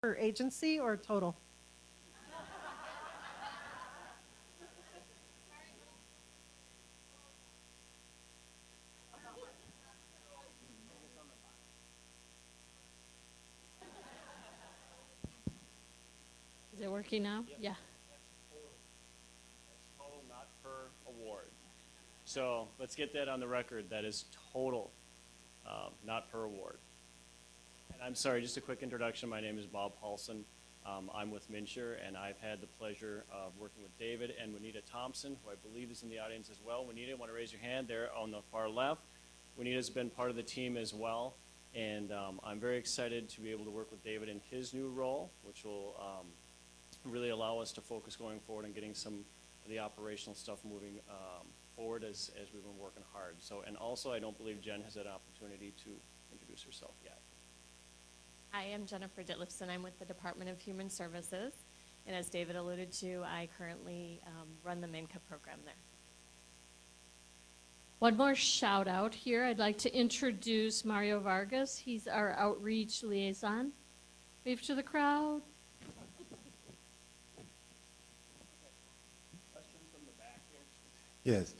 per agency or total? Is it working now? Yep. Yeah. That's total, not per award. So let's get that on the record. That is total, not per award. And I'm sorry, just a quick introduction. My name is Bob Paulson. I'm with MNsure, and I've had the pleasure of working with David and Juanita Thompson, who I believe is in the audience as well. Juanita, want to raise your hand there on the far left. Juanita's been part of the team as well, and I'm very excited to be able to work with David in his new role, which will really allow us to focus going forward and getting some of the operational stuff moving forward as we've been working hard. So, and also, I don't believe Jen has had an opportunity to introduce herself yet. I am Jennifer Ditlifson. I'm with the Department of Human Services. And as David alluded to, I currently run the MNCA program there. One more shout out here. I'd like to introduce Mario Vargas. He's our outreach liaison. Wave to the crowd. Question from the back here. Yes.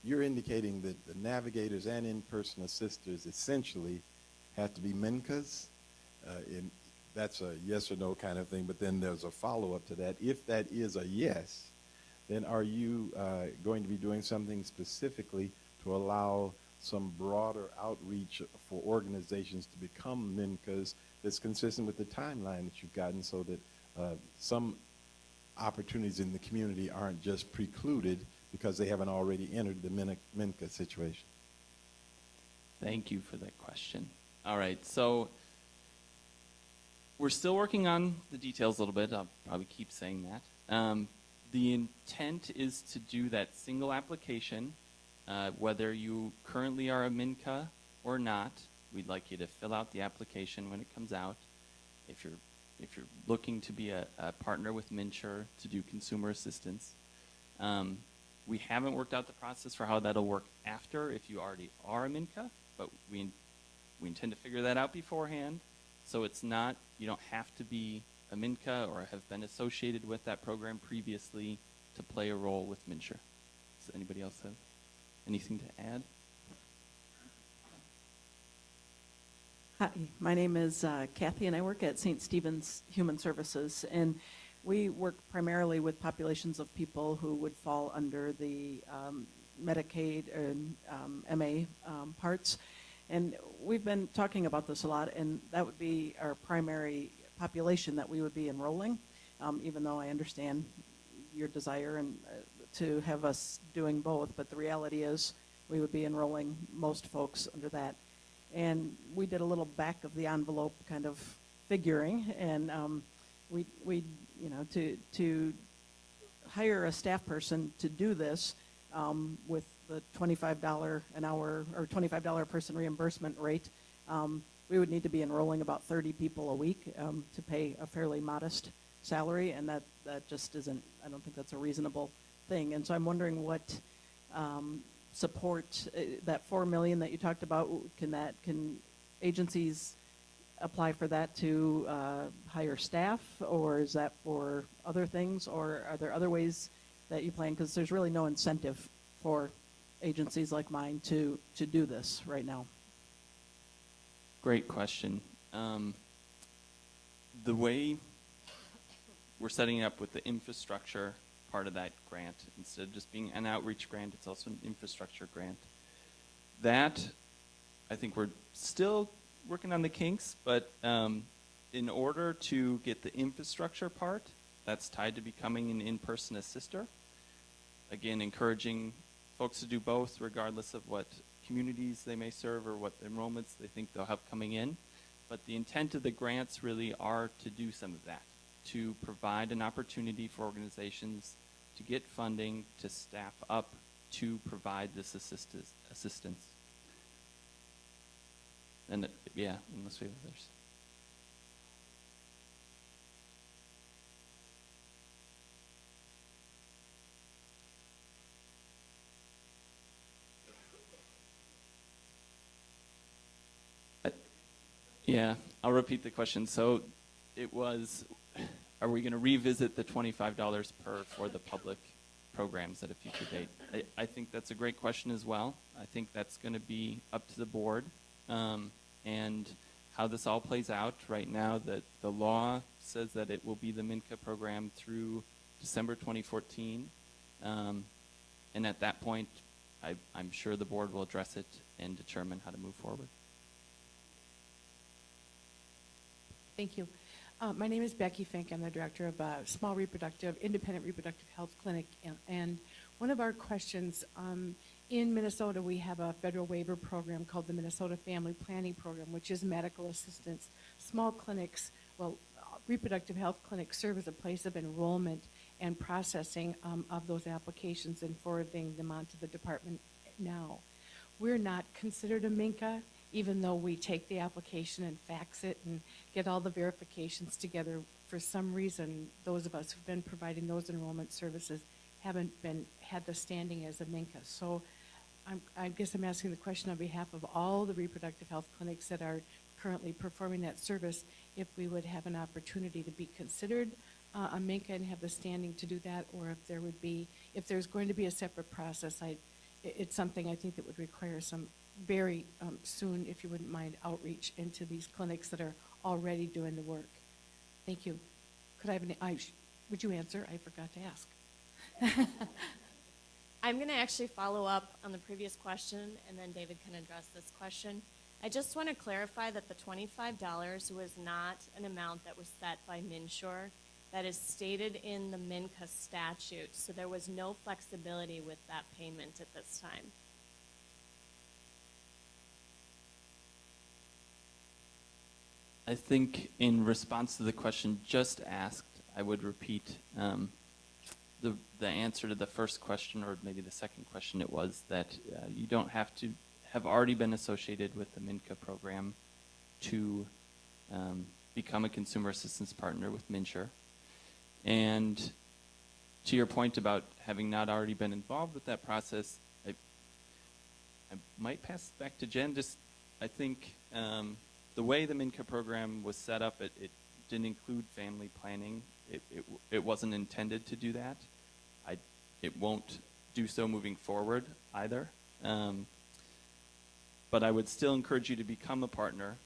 You're indicating that the navigators and in-person assisters essentially have to be MNCAs. That's a yes or no kind of thing, but then there's a follow-up to that. If that is a yes, then are you going to be doing something specifically to allow some broader outreach for organizations to become MNCAs that's consistent with the timeline that you've gotten, so that some opportunities in the community aren't just precluded because they haven't already entered the MNCA situation? Thank you for that question. All right, so we're still working on the details a little bit. I'll probably keep saying that. The intent is to do that single application, whether you currently are a MNCA or not. We'd like you to fill out the application when it comes out. If you're looking to be a partner with MNsure to do consumer assistance. We haven't worked out the process for how that'll work after if you already are a MNCA, but we intend to figure that out beforehand. So it's not, you don't have to be a MNCA or have been associated with that program previously to play a role with MNsure. Does anybody else have anything to add? Hi, my name is Kathy, and I work at St. Stephen's Human Services, and we work primarily with populations of people who would fall under the Medicaid and MA parts. And we've been talking about this a lot, and that would be our primary population that we would be enrolling, even though I understand your desire and to have us doing both. But the reality is we would be enrolling most folks under that. And we did a little back of the envelope kind of figuring, and we you know, to hire a staff person to do this with the $25 an hour or $25 a person reimbursement rate, we would need to be enrolling about 30 people a week to pay a fairly modest salary, and that just isn't, I don't think that's a reasonable thing. And so I'm wondering what support, that $4 million that you talked about, can agencies apply for that to hire staff, or is that for other things, or are there other ways that you plan? Because there's really no incentive for agencies like mine to do this right now. Great question. The way we're setting it up with the infrastructure part of that grant, instead of just being an outreach grant, it's also an infrastructure grant. That, I think we're still working on the kinks, but in order to get the infrastructure part, that's tied to becoming an in-person assister. Again, encouraging folks to do both regardless of what communities they may serve or what enrollments they think they'll have coming in. But the intent of the grants really are to do some of that, to provide an opportunity for organizations to get funding, to staff up, to provide this assistance. And yeah, unless we have others. Yeah, I'll repeat the question. So it was, are we going to revisit the $25 per for the public programs at a future date? I think that's a great question as well. I think that's going to be up to the board and how this all plays out. Right now, the law says that it will be the MNCA program through December 2014. And at that point, I'm sure the board will address it and determine how to move forward. Thank you. My name is Becky Fink. I'm the director of a small independent reproductive health clinic. And one of our questions, in Minnesota, we have a federal waiver program called the Minnesota Family Planning Program, which is medical assistance. Small clinics, reproductive health clinics serve as a place of enrollment and processing of those applications and forwarding them on to the department now. We're not considered a MNCA, even though we take the application and fax it and get all the verifications together. For some reason, those of us who've been providing those enrollment services haven't had the standing as a MNCA. So I guess I'm asking the question on behalf of all the reproductive health clinics that are currently performing that service, if we would have an opportunity to be considered a MNCA and have the standing to do that, or if there's going to be a separate process. It's something I think that would require some very soon, if you wouldn't mind, outreach into these clinics that are already doing the work. Thank you. Could I have would you answer? I forgot to ask. I'm going to actually follow up on the previous question, and then David can address this question. I just want to clarify that the $25 was not an amount that was set by MNsure. That is stated in the MNCA statute, so there was no flexibility with that payment at this time. I think in response to the question just asked, I would repeat the answer to the first question, or maybe the second question. It was that you don't have to have already been associated with the MNCA program to become a consumer assistance partner with MNsure. And to your point about having not already been involved with that process, I might pass it back to Jen. I think the way the MNCA program was set up, it didn't include family planning. It wasn't intended to do that. It won't do so moving forward either. But I would still encourage you to become a partner,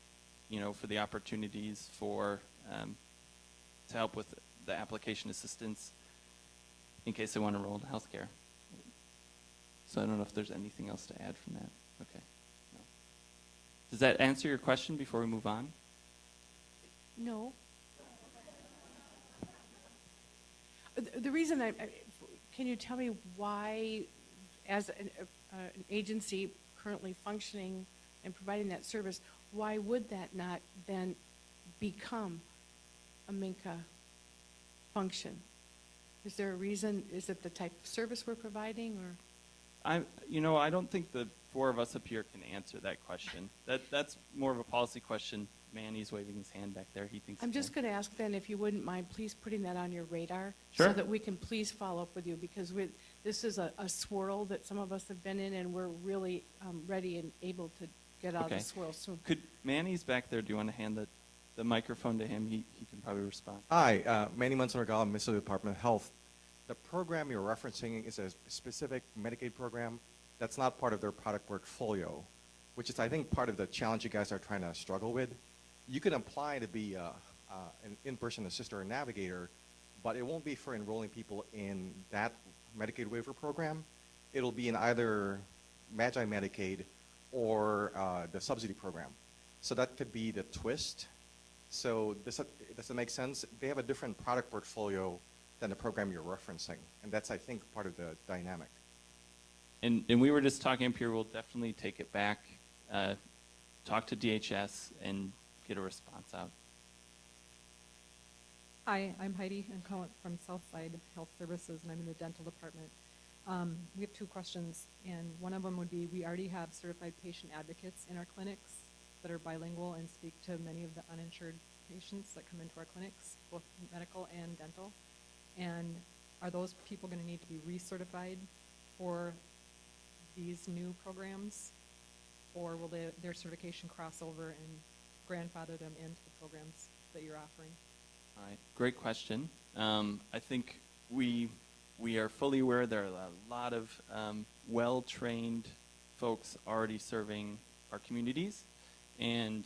for the opportunities to help with the application assistance in case they want to enroll in healthcare. So I don't know if there's anything else to add from that. Okay. No. Does that answer your question before we move on? No. The reason can you tell me why, as an agency currently functioning and providing that service, why would that not then become a MNCA function? Is there a reason? Is it the type of service we're providing, or? I don't think the four of us up here can answer that question. That's more of a policy question. Manny's waving his hand back there. He thinks. I'm just going to ask then, if you wouldn't mind, please putting that on your radar, Sure. so that we can please follow up with you, because this is a swirl that some of us have been in, and we're really ready and able to get out of the swirl soon. Could Manny's back there? Do you want to hand the microphone to him? He can probably respond. Hi, Manny Manson-Regal, Minnesota Department of Health. The program you're referencing is a specific Medicaid program that's not part of their product portfolio, which is, I think, part of the challenge you guys are trying to struggle with. You can apply to be an in-person assistant or navigator, but it won't be for enrolling people in that Medicaid waiver program. It'll be in either Magi Medicaid or the subsidy program. So that could be the twist. So does it make sense? They have a different product portfolio than the program you're referencing, and that's, I think, part of the dynamic. And we were just talking up here. We'll definitely take it back, talk to DHS, and get a response out. Hi, I'm Heidi. I'm calling from Southside Health Services, and I'm in the dental department. We have two questions, and one of them would be, we already have certified patient advocates in our clinics that are bilingual and speak to many of the uninsured patients that come into our clinics, both medical and dental. And are those people going to need to be recertified for these new programs, or will their certification cross over and grandfather them into the programs that you're offering? All right, great question. I think we are fully aware there are a lot of well-trained folks already serving our communities, and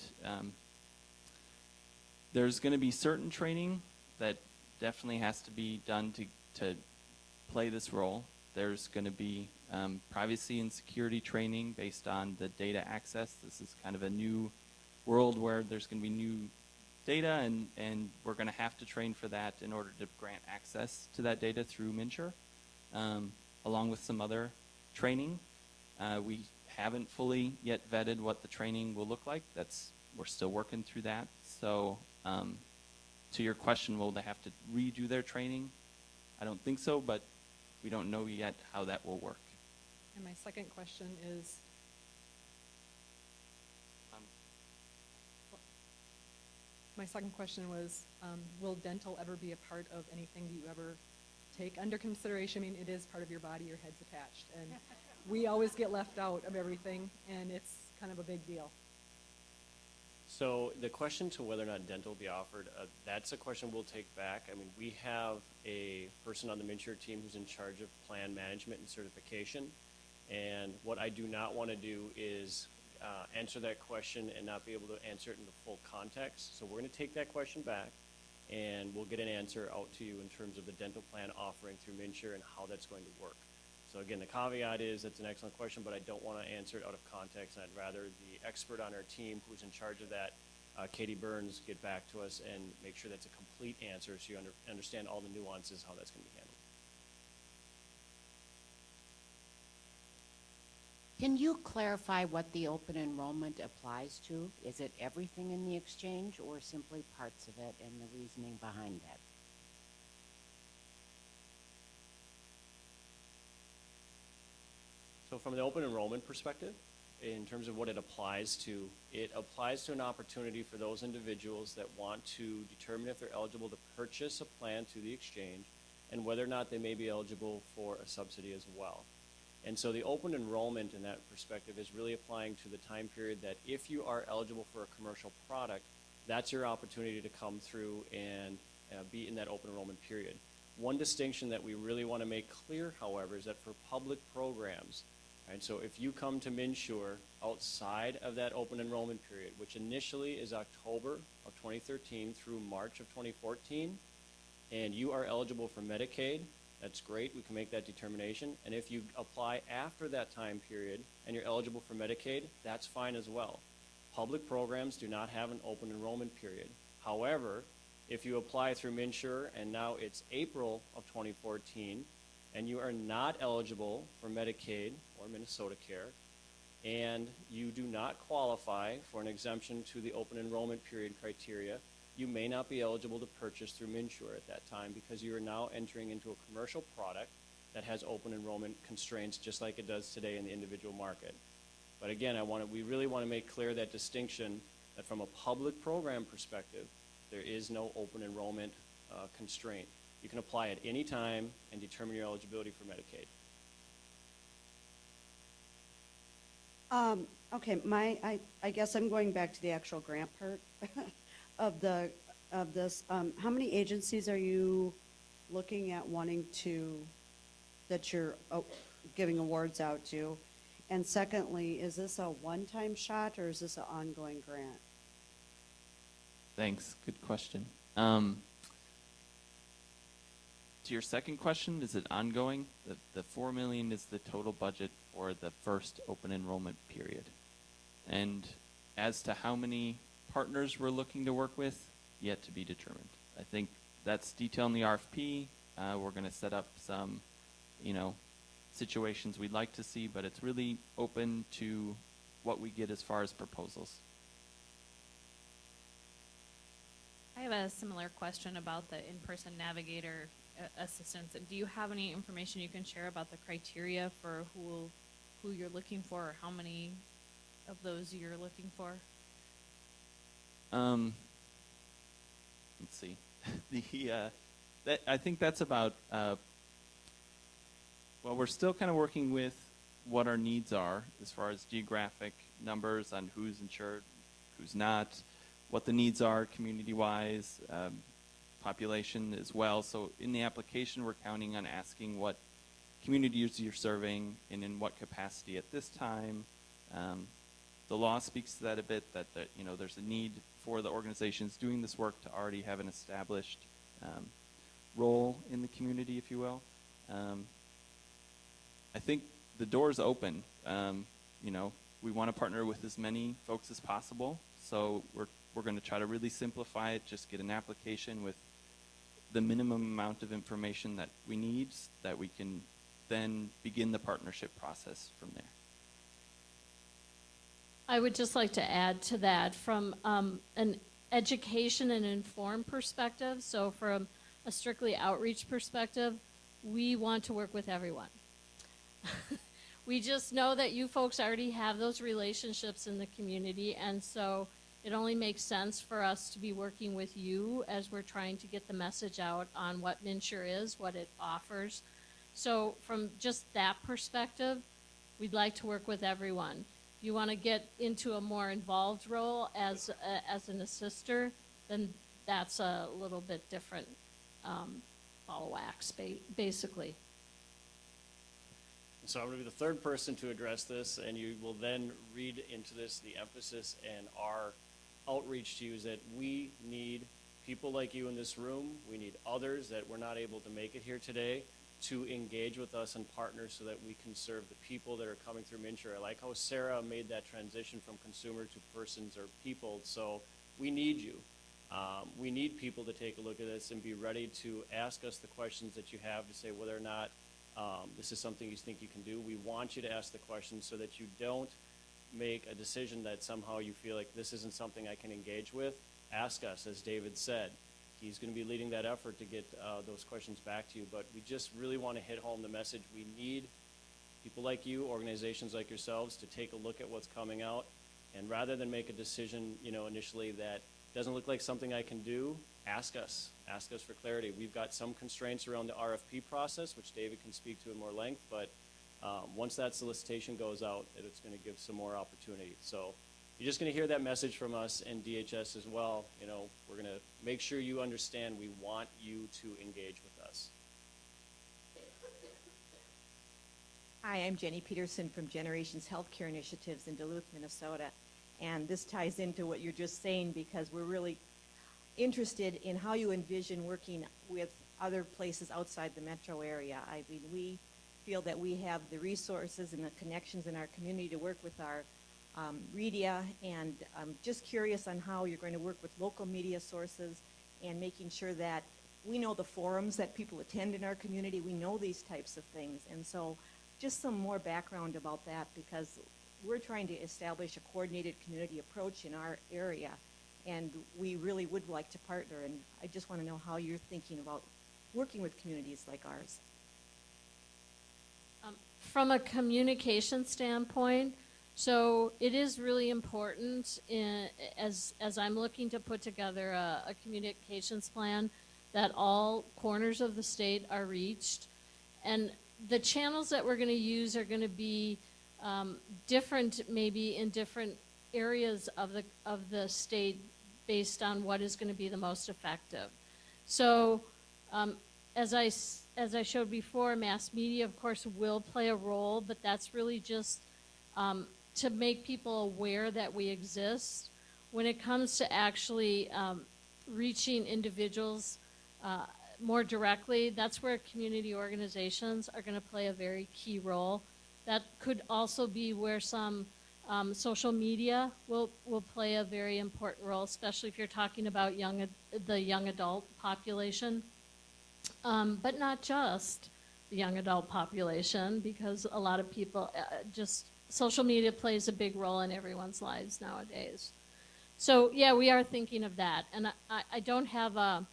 there's going to be certain training that definitely has to be done to play this role. There's going to be privacy and security training based on the data access. This is kind of a new world where there's going to be new data, and we're going to have to train for that in order to grant access to that data through MNsure, along with some other training. We haven't fully yet vetted what the training will look like. We're still working through that. So to your question, will they have to redo their training? I don't think so, but we don't know yet how that will work. And my second question is, will dental ever be a part of anything that you ever take under consideration? I mean, it is part of your body, your head's attached, and we always get left out of everything, and it's kind of a big deal. So the question to whether or not dental will be offered, that's a question we'll take back. I mean, we have a person on the MNsure team who's in charge of plan management and certification. And what I do not want to do is answer that question and not be able to answer it in the full context. So we're going to take that question back, and we'll get an answer out to you in terms of the dental plan offering through MNsure and how that's going to work. So again, the caveat is that's an excellent question, but I don't want to answer it out of context, and I'd rather the expert on our team who's in charge of that, Katie Burns, get back to us and make sure that's a complete answer so you understand all the nuances, how that's going to be handled. Can you clarify what the open enrollment applies to? Is it everything in the exchange or simply parts of it and the reasoning behind that? So from the open enrollment perspective, in terms of what it applies to an opportunity for those individuals that want to determine if they're eligible to purchase a plan through the exchange and whether or not they may be eligible for a subsidy as well. And so the open enrollment in that perspective is really applying to the time period that if you are eligible for a commercial product, that's your opportunity to come through and be in that open enrollment period. One distinction that we really want to make clear, however, is that for public programs, right, so if you come to MNsure outside of that open enrollment period, which initially is October of 2013 through March of 2014, and you are eligible for Medicaid, that's great, we can make that determination. And if you apply after that time period and you're eligible for Medicaid, that's fine as well. Public programs do not have an open enrollment period. However, if you apply through MNsure and now it's April of 2014 and you are not eligible for Medicaid or Minnesota Care and you do not qualify for an exemption to the open enrollment period criteria, you may not be eligible to purchase through MNsure at that time because you are now entering into a commercial product that has open enrollment constraints just like it does today in the individual market. But again, we really want to make clear that distinction that from a public program perspective, there is no open enrollment constraint. You can apply at any time and determine your eligibility for Medicaid. Okay, I guess I'm going back to the actual grant part of this. How many agencies are you looking at that you're giving awards out to? And secondly, is this a one-time shot or is this an ongoing grant? Thanks. Good question. To your second question, is it ongoing? The $4 million is the total budget for the first open enrollment period. And as to how many partners we're looking to work with, yet to be determined. I think that's detailed in the RFP. We're going to set up some, situations we'd like to see, but it's really open to what we get as far as proposals. I have a similar question about the in-person navigator assistance. Do you have any information you can share about the criteria for who you're looking for, or how many of those you're looking for? Let's see. I think that's about. Well, we're still kind of working with what our needs are as far as geographic numbers on who's insured, who's not. what the needs are community-wise, population as well. So in the application, we're counting on asking what communities you're serving and in what capacity at this time. The law speaks to that a bit, that you know, there's a need for the organizations doing this work to already have an established role in the community, if you will. I think the door's open. You know, we want to partner with as many folks as possible, so we're going to try to really simplify it, just get an application with the minimum amount of information that we need, so that we can then begin the partnership process from there. I would just like to add to that from an education and informed perspective. So from a strictly outreach perspective, we want to work with everyone. We just know that you folks already have those relationships in the community, and so it only makes sense for us to be working with you as we're trying to get the message out on what MNsure is, what it offers. So from just that perspective, we'd like to work with everyone. If you want to get into a more involved role as an assister, then that's a little bit different ball of wax, basically. So I'm going to be the third person to address this, and you will then read into this the emphasis and our outreach to you is that we need people like you in this room. We need others that were not able to make it here today to engage with us and partner so that we can serve the people that are coming through MNsure. I like how Sarah made that transition from consumer to persons or people. So we need you. We need people to take a look at this and be ready to ask us the questions that you have to say whether or not this is something you think you can do. We want you to ask the questions so that you don't make a decision that somehow you feel like this isn't something I can engage with. Ask us, as David said. He's going to be leading that effort to get those questions back to you. But we just really want to hit home the message. We need people like you, organizations like yourselves, to take a look at what's coming out. And rather than make a decision, you know, initially that doesn't look like something I can do, ask us. Ask us for clarity. We've got some constraints around the RFP process, which David can speak to in more length. But once that solicitation goes out, it's going to give some more opportunity. So you're just going to hear that message from us and DHS as well. You know, we're going to make sure you understand we want you to engage with us. Hi, I'm Jenny Peterson from Generations Healthcare Initiatives in Duluth, Minnesota. And this ties into what you're just saying because we're really interested in how you envision working with other places outside the metro area. I mean, we feel that we have the resources and the connections in our community to work with our media, and I'm just curious on how you're going to work with local media sources and making sure that we know the forums that people attend in our community. We know these types of things, and so just some more background about that, because we're trying to establish a coordinated community approach in our area, and we really would like to partner, and I just want to know how you're thinking about working with communities like ours. From a communication standpoint, so it is really important as I'm looking to put together a communications plan that all corners of the state are reached. And the channels that we're going to use are going to be different maybe in different areas of the state based on what is going to be the most effective. So as I showed before, mass media, of course, will play a role, but that's really just to make people aware that we exist. When it comes to actually reaching individuals more directly, that's where community organizations are going to play a very key role. That could also be where some social media will play a very important role, especially if you're talking about the young adult population. But not just the young adult population, because a lot of people social media plays a big role in everyone's lives nowadays. So yeah, we are thinking of that. And I don't have a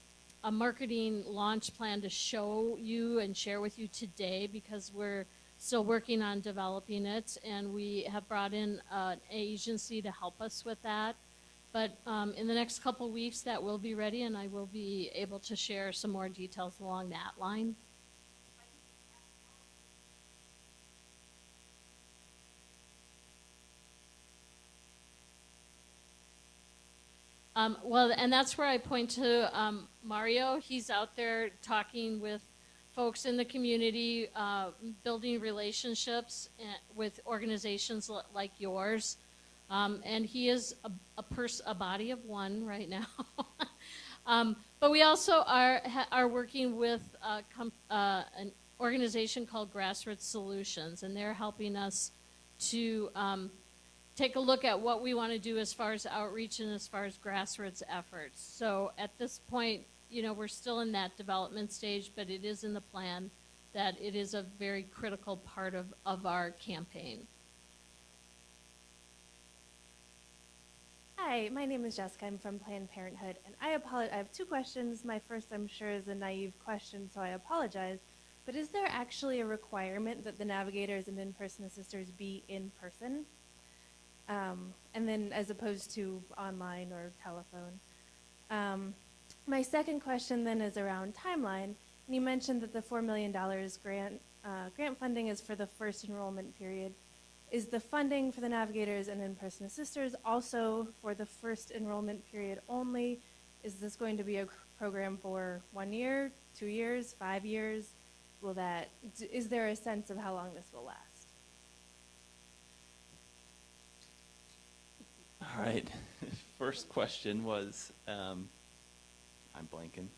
marketing launch plan to show you and share with you today because we're still working on developing it, and we have brought in an agency to help us with that. But in the next couple weeks, that will be ready, and I will be able to share some more details along that line. Well, and that's where I point to Mario. He's out there talking with folks in the community, building relationships with organizations like yours. And he is a body of one right now. But we also are working with an organization called Grassroots Solutions, and they're helping us to take a look at what we want to do as far as outreach and as far as grassroots efforts. So at this point, we're still in that development stage, but it is in the plan that it is a very critical part of our campaign. Hi, my name is Jessica. I'm from Planned Parenthood, and I apologize. I have two questions. My first, I'm sure, is a naive question, so I apologize. But is there actually a requirement that the navigators and in-person assisters be in person? And then as opposed to online or telephone. My second question then is around timeline. And you mentioned that the $4 million grant funding is for the first enrollment period. Is the funding for the navigators and in-person assisters also for the first enrollment period only? Is this going to be a program for 1 year, 2 years, 5 years? Is there a sense of how long this will last? All right. First question was, I'm blanking.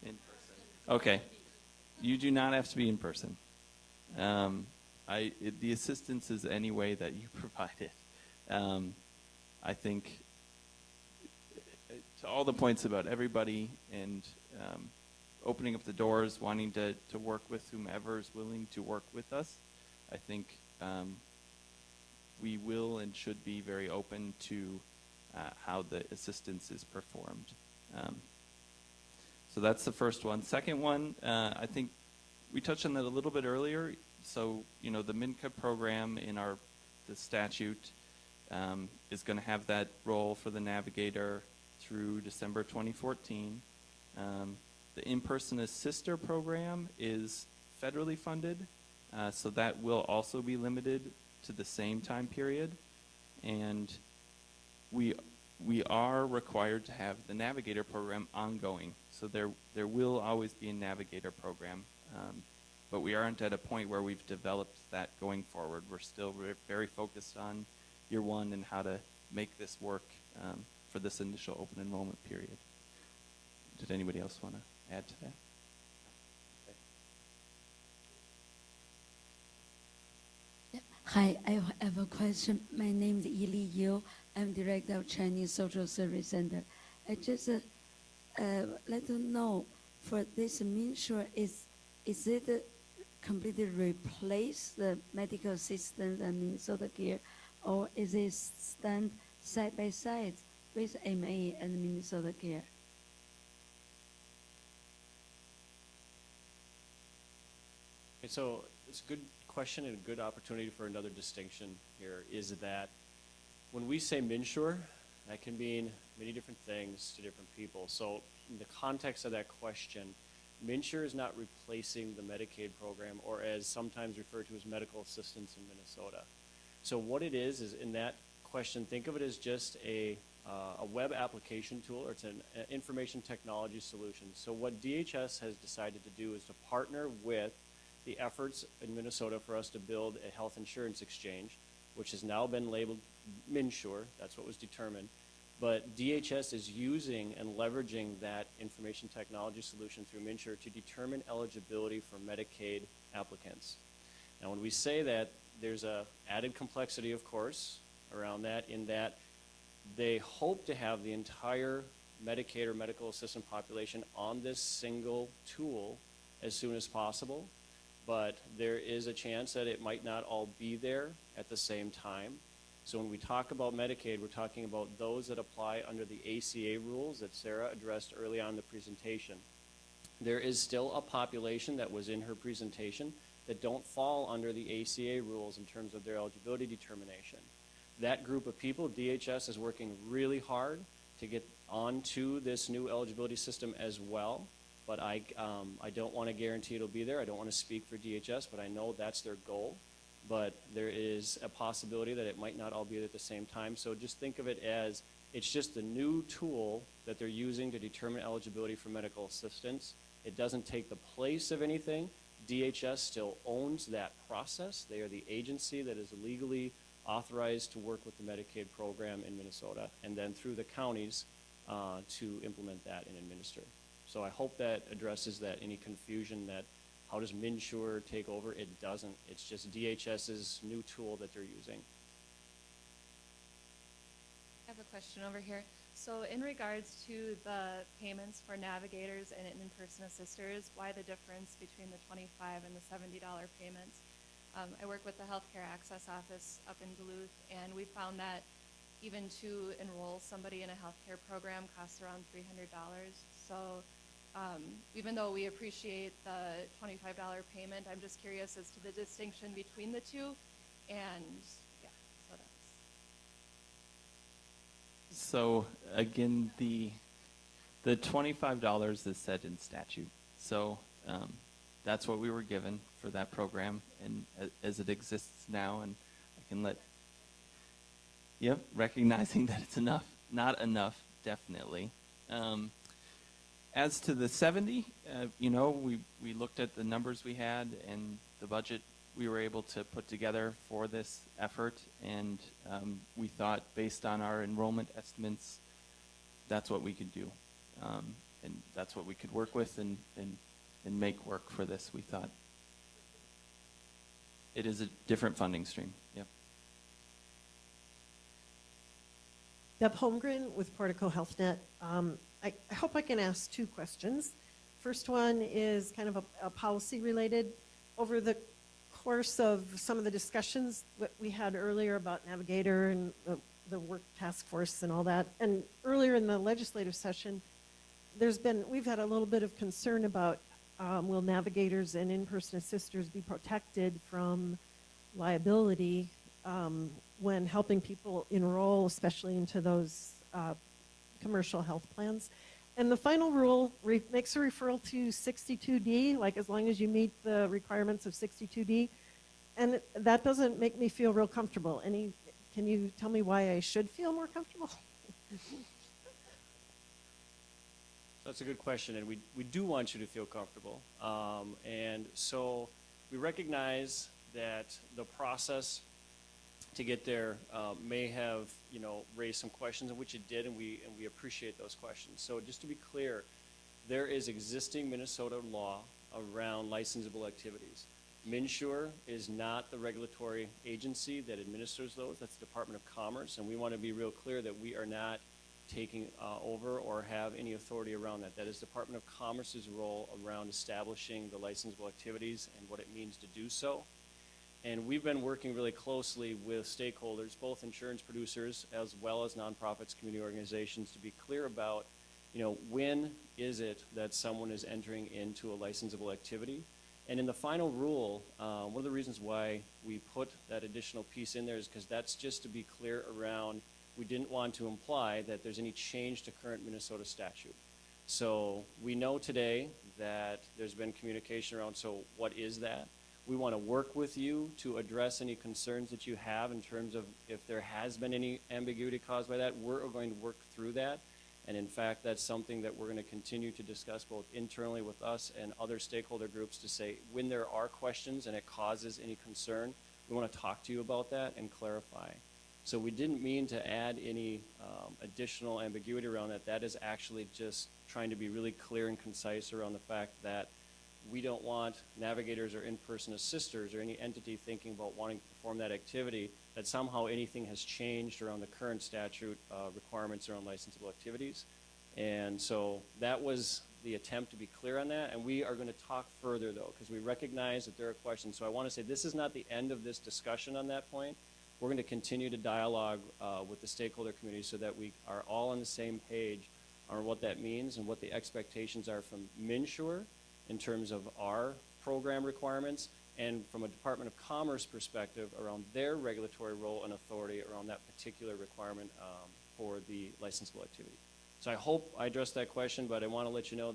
In person. Okay. You do not have to be in person. The assistance is any way that you provide it. I think to all the points about everybody and opening up the doors, wanting to work with whomever is willing to work with us, I think we will and should be very open to how the assistance is performed. So that's the first one. Second one, I think we touched on that a little bit earlier. So, the MNCA program in the statute is going to have that role for the navigator through December 2014. The in-person assister program is federally funded, so that will also be limited to the same time period. And we are required to have the navigator program ongoing. So there will always be a navigator program. But we aren't at a point where we've developed that going forward. We're still very focused on year one and how to make this work for this initial open enrollment period. Did anybody else want to add to that? Okay. Hi, I have a question. My name is Yili Yu. I'm director of Chinese Social Service Center. I just let you know for this MNsure, is it completely replace the medical assistance and Minnesota Care, or is it stand side by side with MA and Minnesota Care? Okay, so it's a good question and a good opportunity for another distinction here, is that when we say MNsure, that can mean many different things to different people. So in the context of that question, MNsure is not replacing the Medicaid program, or as sometimes referred to as medical assistance in Minnesota. So what it is in that question, think of it as just a web application tool, or it's an information technology solution. So what DHS has decided to do is to partner with the efforts in Minnesota for us to build a health insurance exchange, which has now been labeled MNsure. That's what was determined. But DHS is using and leveraging that information technology solution through MNsure to determine eligibility for Medicaid applicants. Now, when we say that, there's a added complexity, of course, around that, in that they hope to have the entire Medicaid or medical assistant population on this single tool as soon as possible. But there is a chance that it might not all be there at the same time. So when we talk about Medicaid, we're talking about those that apply under the ACA rules that Sarah addressed early on in the presentation. There is still a population that was in her presentation that don't fall under the ACA rules in terms of their eligibility determination. That group of people, DHS is working really hard to get onto this new eligibility system as well. But I don't want to guarantee it'll be there. I don't want to speak for DHS, but I know that's their goal. But there is a possibility that it might not all be at the same time. So just think of it as It's just the new tool that they're using to determine eligibility for medical assistance. It doesn't take the place of anything. DHS still owns that process. They are the agency that is legally authorized to work with the Medicaid program in Minnesota, and then through the counties to implement that and administer. So I hope that addresses that, any confusion that how does MNsure take over? It doesn't. It's just DHS's new tool that they're using. I have a question over here. So in regards to the payments for navigators and in-person assisters, why the difference between the $25 and the $70 payments? I work with the Healthcare Access Office up in Duluth, and we found that even to enroll somebody in a healthcare program costs around $300. So even though we appreciate the $25 payment, I'm just curious as to the distinction between the two, and yeah, so that's. So again, the $25 is set in statute. So that's what we were given for that program, and as it exists now, and I can let. Yep, recognizing that it's enough, not enough, definitely. As to the 70, we looked at the numbers we had and the budget we were able to put together for this effort, and we thought, based on our enrollment estimates, that's what we could do, and that's what we could work with and make work for this. We thought it is a different funding stream. Yep. Deb Holmgren with Portico HealthNet. I hope I can ask two questions. First one is kind of a policy related. Over the course of some of the discussions that we had earlier about Navigator and the work task force and all that, and earlier in the legislative session, we've had a little bit of concern about will navigators and in-person assisters be protected from liability when helping people enroll, especially into those commercial health plans. And the final rule makes a referral to 62D, like as long as you meet the requirements of 62D. And that doesn't make me feel real comfortable. Can you tell me why I should feel more comfortable? That's a good question, and we do want you to feel comfortable. And so we recognize that the process to get there may have raised some questions, in which it did, and we appreciate those questions. So just to be clear, there is existing Minnesota law around licensable activities. MNsure is not the regulatory agency that administers those. That's the Department of Commerce, and we want to be real clear that we are not taking over or have any authority around that. That is Department of Commerce's role around establishing the licensable activities and what it means to do so. And we've been working really closely with stakeholders, both insurance producers as well as nonprofits, community organizations, to be clear about, when is it that someone is entering into a licensable activity. And in the final rule, one of the reasons why we put that additional piece in there is because that's just to be clear around, we didn't want to imply that there's any change to current Minnesota statute. So we know today that there's been communication around, so what is that? We want to work with you to address any concerns that you have in terms of if there has been any ambiguity caused by that. We're going to work through that. And in fact, that's something that we're going to continue to discuss both internally with us and other stakeholder groups to say when there are questions and it causes any concern, we want to talk to you about that and clarify. So we didn't mean to add any additional ambiguity around that. That is actually just trying to be really clear and concise around the fact that we don't want navigators or in-person assisters or any entity thinking about wanting to perform that activity that somehow anything has changed around the current statute requirements around licensable activities. And so that was the attempt to be clear on that. And we are going to talk further, though, because we recognize that there are questions. So I want to say this is not the end of this discussion on that point. We're going to continue to dialogue with the stakeholder community so that we are all on the same page on what that means and what the expectations are from MNsure in terms of our program requirements, and from a Department of Commerce perspective around their regulatory role and authority around that particular requirement for the licensable activity. So I hope I addressed that question, but I want to let you know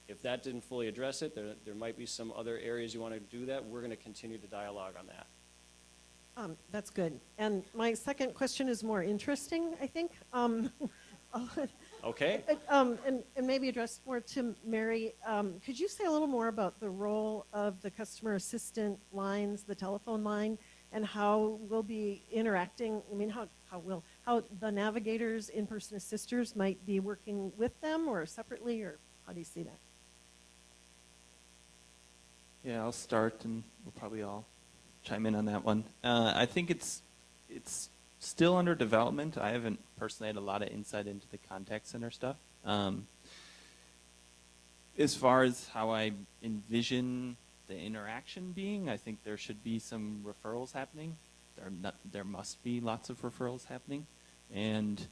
if that didn't fully address it, there might be some other areas you want to do that. We're going to continue to dialogue on that. That's good. And my second question is more interesting, I think. Okay. And maybe addressed more to Mary. Could you say a little more about the role of the customer assistant lines, the telephone line, and how we'll be interacting? I mean, how the navigators, in-person assisters might be working with them or separately, or how do you see that? Yeah, I'll start, and we'll probably all chime in on that one. I think it's still under development. I haven't personally had a lot of insight into the contact center stuff. As far as how I envision the interaction being, I think there should be some referrals happening. There must be lots of referrals happening, and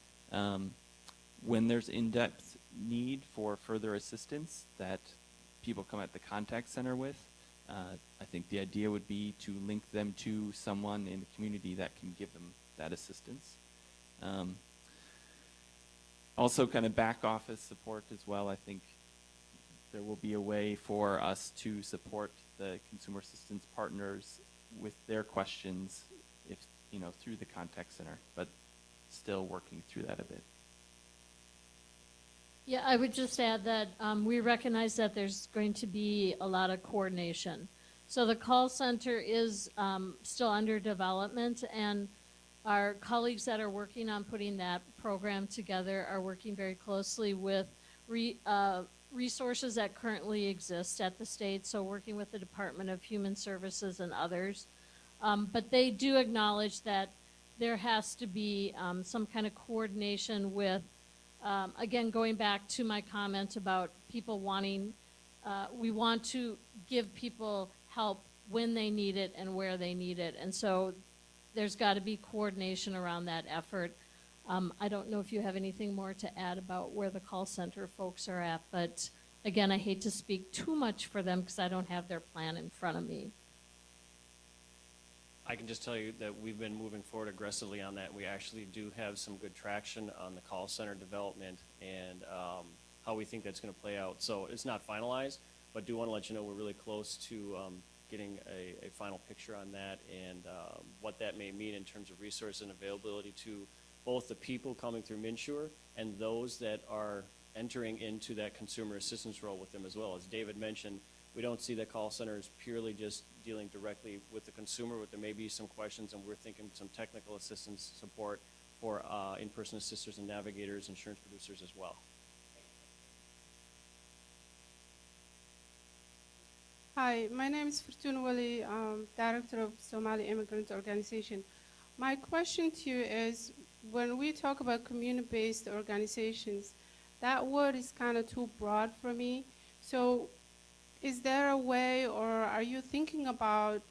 when there's in-depth need for further assistance that people come at the contact center with, I think the idea would be to link them to someone in the community that can give them that assistance. Also kind of back office support as well. I think there will be a way for us to support the consumer assistance partners with their questions if, through the contact center, but still working through that a bit. Yeah, I would just add that we recognize that there's going to be a lot of coordination. So the call center is still under development, and our colleagues that are working on putting that program together are working very closely with resources that currently exist at the state, so working with the Department of Human Services and others. But they do acknowledge that there has to be some kind of coordination with again, going back to my comment about people wanting, we want to give people help when they need it and where they need it. And so there's got to be coordination around that effort. I don't know if you have anything more to add about where the call center folks are at, but again, I hate to speak too much for them because I don't have their plan in front of me. I can just tell you that we've been moving forward aggressively on that. We actually do have some good traction on the call center development and how we think that's going to play out. So it's not finalized, but do want to let you know we're really close to getting a final picture on that and what that may mean in terms of resource and availability to both the people coming through MNsure and those that are entering into that consumer assistance role with them as well. As David mentioned, we don't see that call center as purely just dealing directly with the consumer, but there may be some questions, and we're thinking some technical assistance support for in-person assisters and navigators, insurance producers as well. Hi, my name is Fortuna Wali, Director of Somali Immigrant Organization. My question to you is, when we talk about community-based organizations, that word is kind of too broad for me. So is there a way, or are you thinking about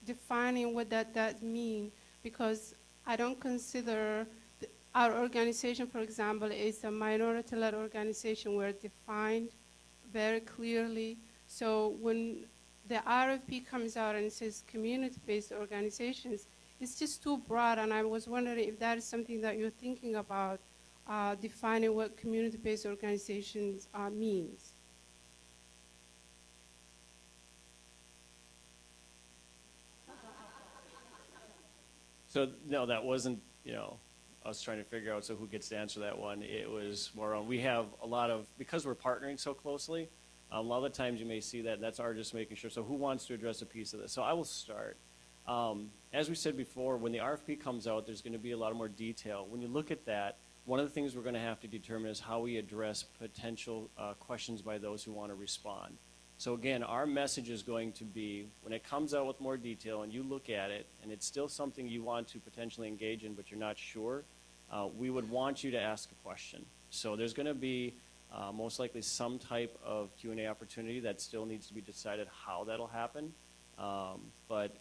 defining what that means? Because I don't consider our organization, for example, is a minority-led organization. We're defined very clearly. So when the RFP comes out and it says community-based organizations, it's just too broad, and I was wondering if that is something that you're thinking about, defining what community-based organizations means. So no, that wasn't, I was trying to figure out, so who gets to answer that one? It was more on, we have a lot of, because we're partnering so closely, a lot of the times you may see that, and that's our just making sure. So who wants to address a piece of this? So I will start. As we said before, when the RFP comes out, there's going to be a lot more detail. When you look at that, one of the things we're going to have to determine is how we address potential questions by those who want to respond. So again, our message is going to be, when it comes out with more detail and you look at it, and it's still something you want to potentially engage in, but you're not sure, we would want you to ask a question. So there's going to be most likely some type of Q&A opportunity that still needs to be decided how that'll happen. But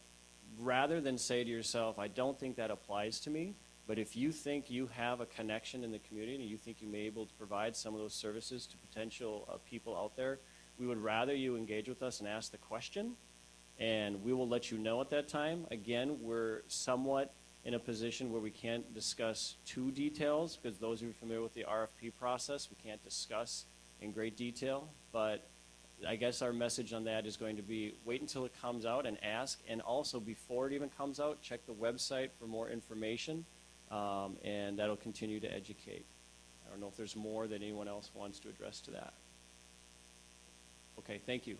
rather than say to yourself, I don't think that applies to me, but if you think you have a connection in the community and you think you may be able to provide some of those services to potential people out there, we would rather you engage with us and ask the question, and we will let you know at that time. Again, we're somewhat in a position where we can't discuss too details, because those who are familiar with the RFP process, we can't discuss in great detail. But I guess our message on that is going to be wait until it comes out and ask, and also before it even comes out, check the website for more information, and that'll continue to educate. I don't know if there's more that anyone else wants to address to that. Okay, thank you.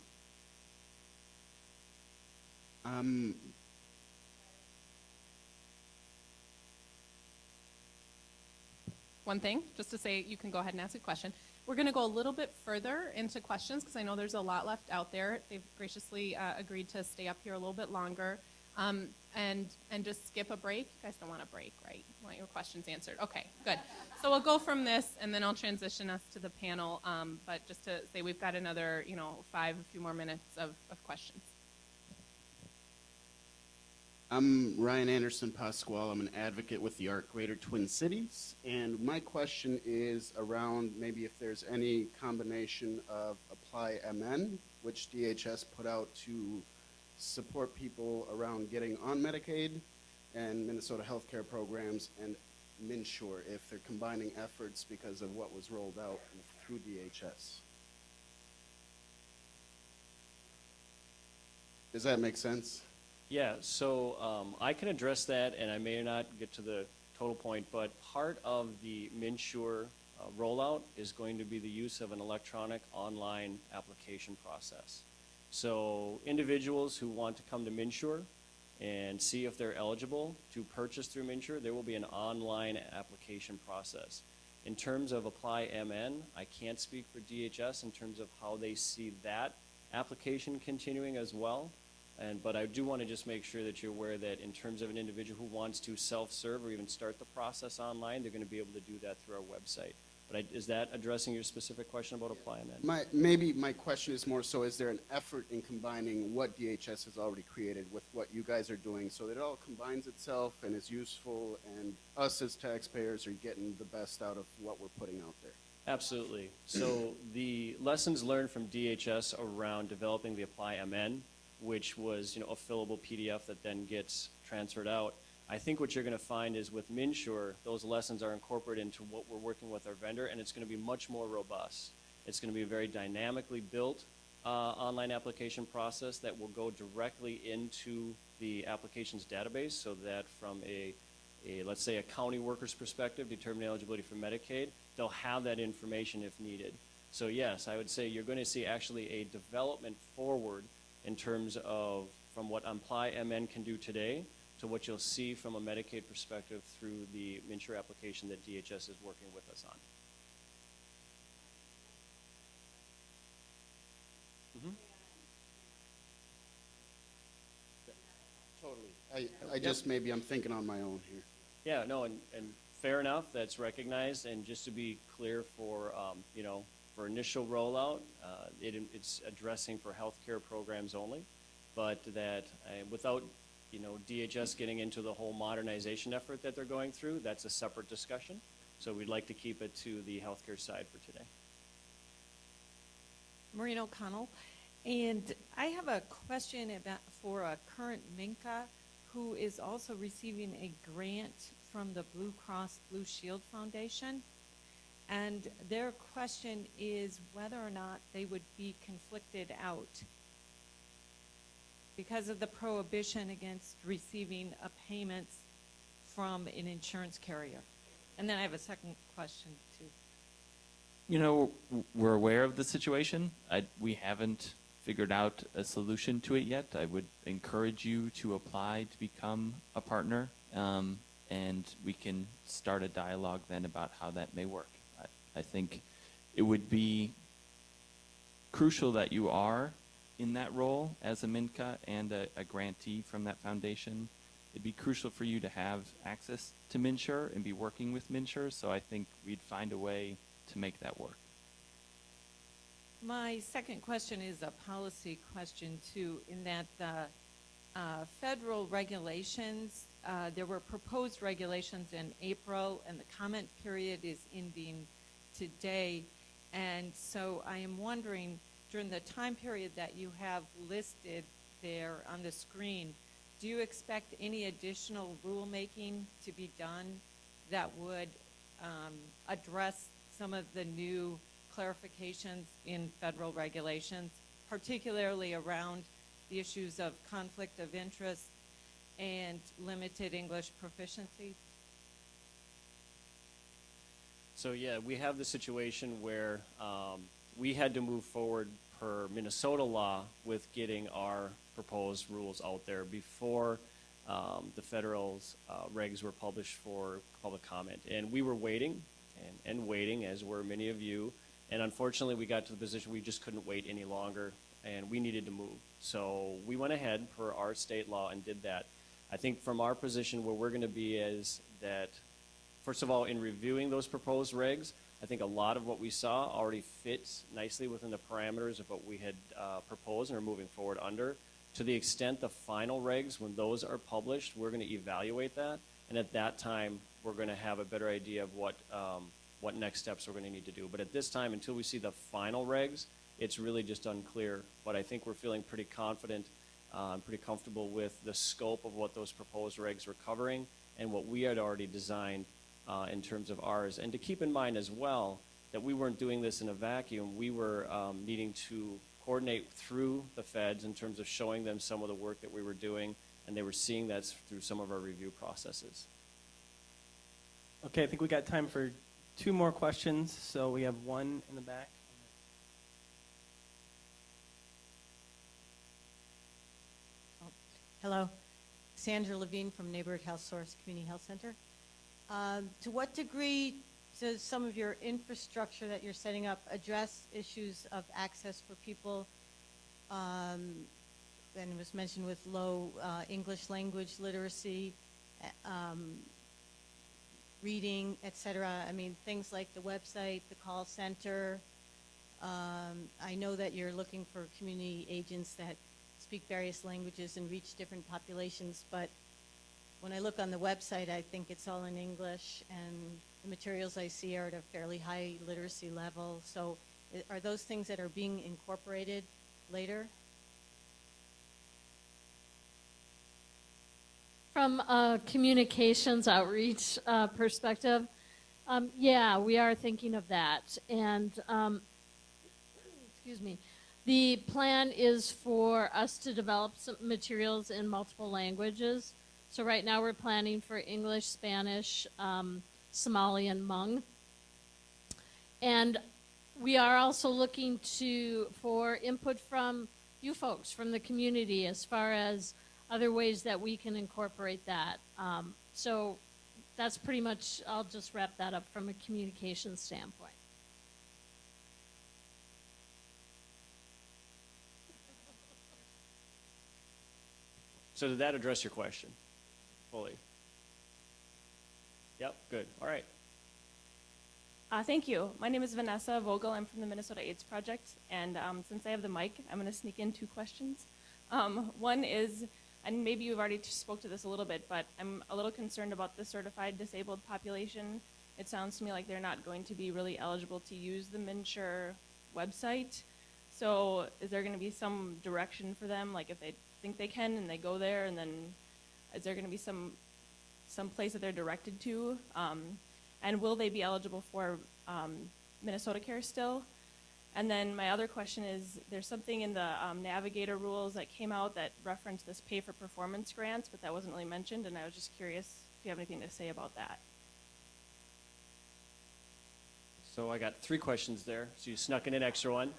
One thing, just to say, you can go ahead and ask a question. We're going to go a little bit further into questions because I know there's a lot left out there. They've graciously agreed to stay up here a little bit longer and just skip a break. You guys don't want a break, right? You want your questions answered. Okay, good. So we'll go from this, and then I'll transition us to the panel. But just to say, we've got another, a few more minutes of questions. I'm Ryan Anderson Pasquale. I'm an advocate with the ARC Greater Twin Cities, and my question is around maybe if there's any combination of Apply MN, which DHS put out to support people around getting on Medicaid, and Minnesota healthcare programs, and MNsure, if they're combining efforts because of what was rolled out through DHS. Does that make sense? Yeah, so I can address that, and I may not get to the total point, but part of the MNsure rollout is going to be the use of an electronic online application process. So individuals who want to come to MNsure and see if they're eligible to purchase through MNsure, there will be an online application process. In terms of Apply MN, I can't speak for DHS in terms of how they see that application continuing as well. But I do want to just make sure that you're aware that in terms of an individual who wants to self-serve or even start the process online, they're going to be able to do that through our website. But is that addressing your specific question about Apply MN? Maybe my question is more so, is there an effort in combining what DHS has already created with what you guys are doing so that it all combines itself and is useful, and us as taxpayers are getting the best out of what we're putting out there? Absolutely. So the lessons learned from DHS around developing the Apply MN, which was a fillable PDF that then gets transferred out. I think what you're going to find is with MNsure, those lessons are incorporated into what we're working with our vendor, and it's going to be much more robust. It's going to be a very dynamically built online application process that will go directly into the applications database, so that from let's say a county worker's perspective, determining eligibility for Medicaid, they'll have that information if needed. So yes, I would say you're going to see actually a development forward in terms of from what Apply MN can do today to what you'll see from a Medicaid perspective through the MNsure application that DHS is working with us on. Mm-hmm. Totally. I just maybe I'm thinking on my own here. Yeah, no, and fair enough. That's recognized. And just to be clear, for for initial rollout, it's addressing for healthcare programs only, but that without DHS getting into the whole modernization effort that they're going through, that's a separate discussion. So we'd like to keep it to the healthcare side for today. Maureen O'Connell, and I have a question for a current MNCA who is also receiving a grant from the Blue Cross Blue Shield Foundation. And their question is whether or not they would be conflicted out because of the prohibition against receiving a payment from an insurance carrier. And then I have a second question, too. We're aware of the situation. We haven't figured out a solution to it yet. I would encourage you to apply to become a partner, and we can start a dialogue then about how that may work. I think it would be crucial that you are in that role as a MNCA and a grantee from that foundation. It'd be crucial for you to have access to MNsure and be working with MNsure, so I think we'd find a way to make that work. My second question is a policy question, too, in that the federal regulations, there were proposed regulations in April, and the comment period is ending today. And so I am wondering, during the time period that you have listed there on the screen, do you expect any additional rulemaking to be done that would address some of the new clarifications in federal regulations? particularly around the issues of conflict of interest and limited English proficiency? So yeah, we have the situation where we had to move forward per Minnesota law with getting our proposed rules out there before the federal's regs were published for public comment. And we were waiting and waiting, as were many of you. And unfortunately, we got to the position we just couldn't wait any longer, and we needed to move. So we went ahead per our state law and did that. I think from our position, where we're going to be is that, first of all, in reviewing those proposed regs, I think a lot of what we saw already fits nicely within the parameters of what we had proposed and are moving forward under. To the extent the final regs, when those are published, we're going to evaluate that, and at that time, we're going to have a better idea of what next steps we're going to need to do. But at this time, until we see the final regs, it's really just unclear. But I think we're feeling pretty confident and pretty comfortable with the scope of what those proposed regs were covering and what we had already designed in terms of ours. And to keep in mind as well that we weren't doing this in a vacuum. We were needing to coordinate through the feds in terms of showing them some of the work that we were doing, and they were seeing that through some of our review processes. Okay, I think we got time for 2 more questions. So we have one in the back. Hello, Sandra Levine from Neighborhood Health Source Community Health Center. To what degree does some of your infrastructure that you're setting up address issues of access for people, and it was mentioned with low English language literacy, reading, et cetera? I mean, things like the website, the call center. I know that you're looking for community agents that speak various languages and reach different populations, but when I look on the website, I think it's all in English, and the materials I see are at a fairly high literacy level. So are those things that are being incorporated later? From a communications outreach perspective, yeah, we are thinking of that. And, excuse me, the plan is for us to develop some materials in multiple languages. So right now we're planning for English, Spanish, Somali, and Hmong. And we are also looking for input from you folks, from the community, as far as other ways that we can incorporate that. So that's pretty much, I'll just wrap that up from a communication standpoint. So did that address your question fully? Yep, good. All right. Thank you. My name is Vanessa Vogel. I'm from the Minnesota AIDS Project. And since I have the mic, I'm going to sneak in 2 questions. One is, and maybe you've already spoke to this a little bit, but I'm a little concerned about the certified disabled population. It sounds to me like they're not going to be really eligible to use the MNsure website. So is there going to be some direction for them, like if they think they can and they go there, and then is there going to be some place that they're directed to? And will they be eligible for Minnesota Care still? And then my other question is, there's something in the Navigator rules that came out that referenced this pay for performance grants, but that wasn't really mentioned, and I was just curious if you have anything to say about that. So I got 3 questions there, so you snuck in an extra one.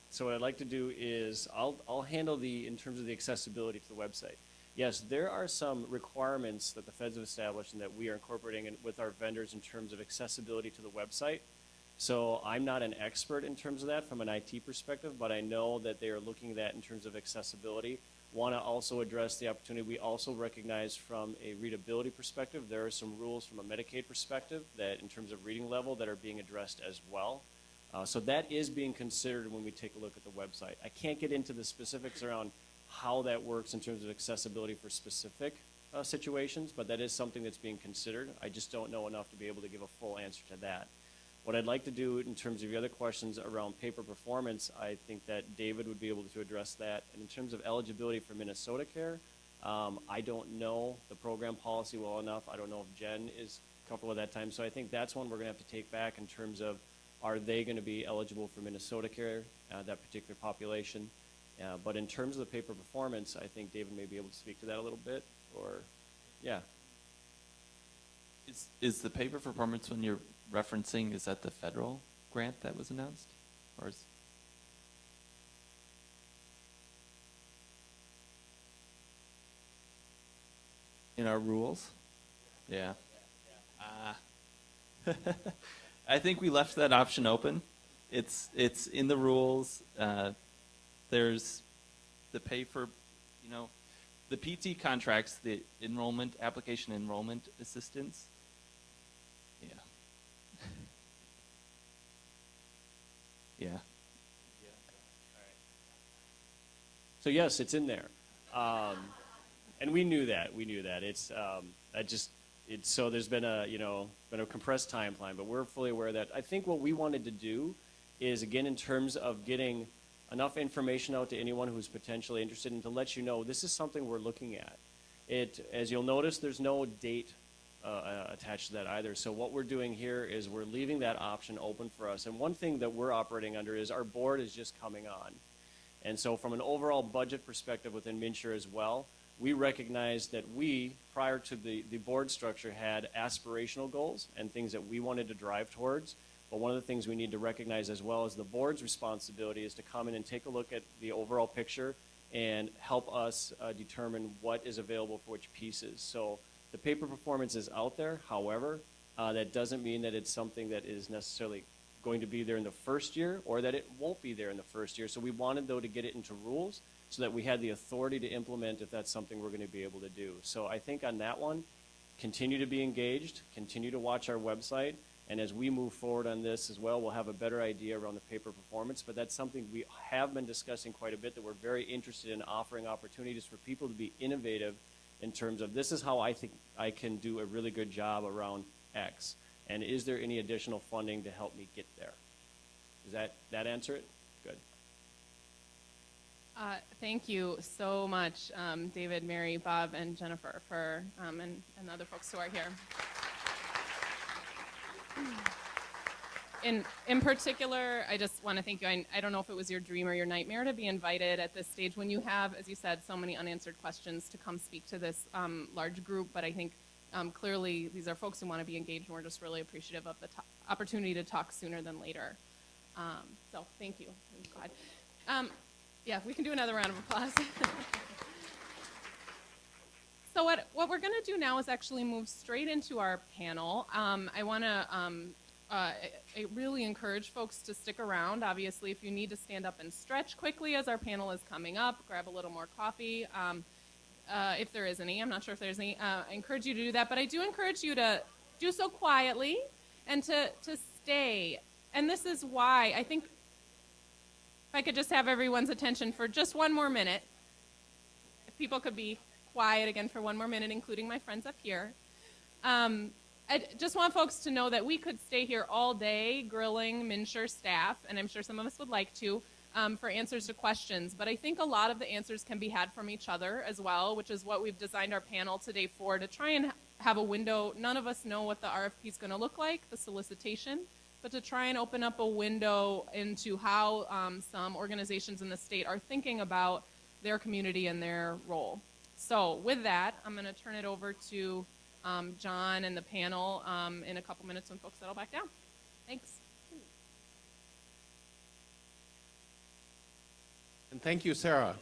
So what I'd like to do is I'll handle in terms of the accessibility to the website. Yes, there are some requirements that the feds have established and that we are incorporating with our vendors in terms of accessibility to the website. So I'm not an expert in terms of that from an IT perspective, but I know that they are looking at that in terms of accessibility. Want to also address the opportunity. We also recognize from a readability perspective, there are some rules from a Medicaid perspective that in terms of reading level that are being addressed as well. So that is being considered when we take a look at the website. I can't get into the specifics around how that works in terms of accessibility for specific situations, but that is something that's being considered. I just don't know enough to be able to give a full answer to that. What I'd like to do in terms of your other questions around paper performance, I think that David would be able to address that. And in terms of eligibility for Minnesota Care, I don't know the program policy well enough. I don't know if Jen is comfortable with that time. So I think that's one we're going to have to take back in terms of are they going to be eligible for Minnesota Care, that particular population? But in terms of the pay for performance, I think David may be able to speak to that a little bit, or, yeah. Is the pay for performance when you're referencing, is that the federal grant that was announced? Or is in our rules? Yeah. I think we left that option open. It's in the rules. There's the pay for, the PT contracts, the enrollment, application enrollment assistance. Yeah. Yeah. So yes, it's in there. And we knew that. It's, so there's been a compressed timeline, but we're fully aware of that. I think what we wanted to do is, again, in terms of getting enough information out to anyone who's potentially interested, and to let you know this is something we're looking at. As you'll notice, there's no date attached to that either. So what we're doing here is we're leaving that option open for us. And one thing that we're operating under is our board is just coming on. And so from an overall budget perspective within MNsure as well, we recognize that we, prior to the board structure, had aspirational goals and things that we wanted to drive towards. But one of the things we need to recognize as well is the board's responsibility is to come in and take a look at the overall picture and help us determine what is available for which pieces. So the paper performance is out there. However, that doesn't mean that it's something that is necessarily going to be there in the first year, or that it won't be there in the first year. So we wanted, though, to get it into rules so that we had the authority to implement if that's something we're going to be able to do. So I think on that one, continue to be engaged, continue to watch our website, and as we move forward on this as well, we'll have a better idea around the paper performance. But that's something we have been discussing quite a bit, that we're very interested in offering opportunities for people to be innovative in terms of, this is how I think I can do a really good job around X. And is there any additional funding to help me get there? Does that answer it? Good. Thank you so much, David, Mary, Bob, and Jennifer, for and the other folks who are here. In particular, I just want to thank you. I don't know if it was your dream or your nightmare to be invited at this stage when you have, as you said, so many unanswered questions to come speak to this large group. But I think clearly these are folks who want to be engaged, and we're just really appreciative of the opportunity to talk sooner than later. So thank you. Thank God. Yeah, we can do another round of applause. So what we're going to do now is actually move straight into our panel. I want to I really encourage folks to stick around. Obviously, if you need to stand up and stretch quickly as our panel is coming up, grab a little more coffee. If there is any, I'm not sure if there's any, I encourage you to do that. But I do encourage you to do so quietly and to stay. And this is why I think, if I could just have everyone's attention for just one more minute. If people could be quiet again for one more minute, including my friends up here. I just want folks to know that we could stay here all day grilling MNsure staff, and I'm sure some of us would like to, for answers to questions. But I think a lot of the answers can be had from each other as well, which is what we've designed our panel today for, to try and have a window. None of us know what the RFP is going to look like, the solicitation, but to try and open up a window into how some organizations in the state are thinking about their community and their role. So with that, I'm going to turn it over to John and the panel in a couple minutes when folks settle back down. Thanks. And thank you, Sarah.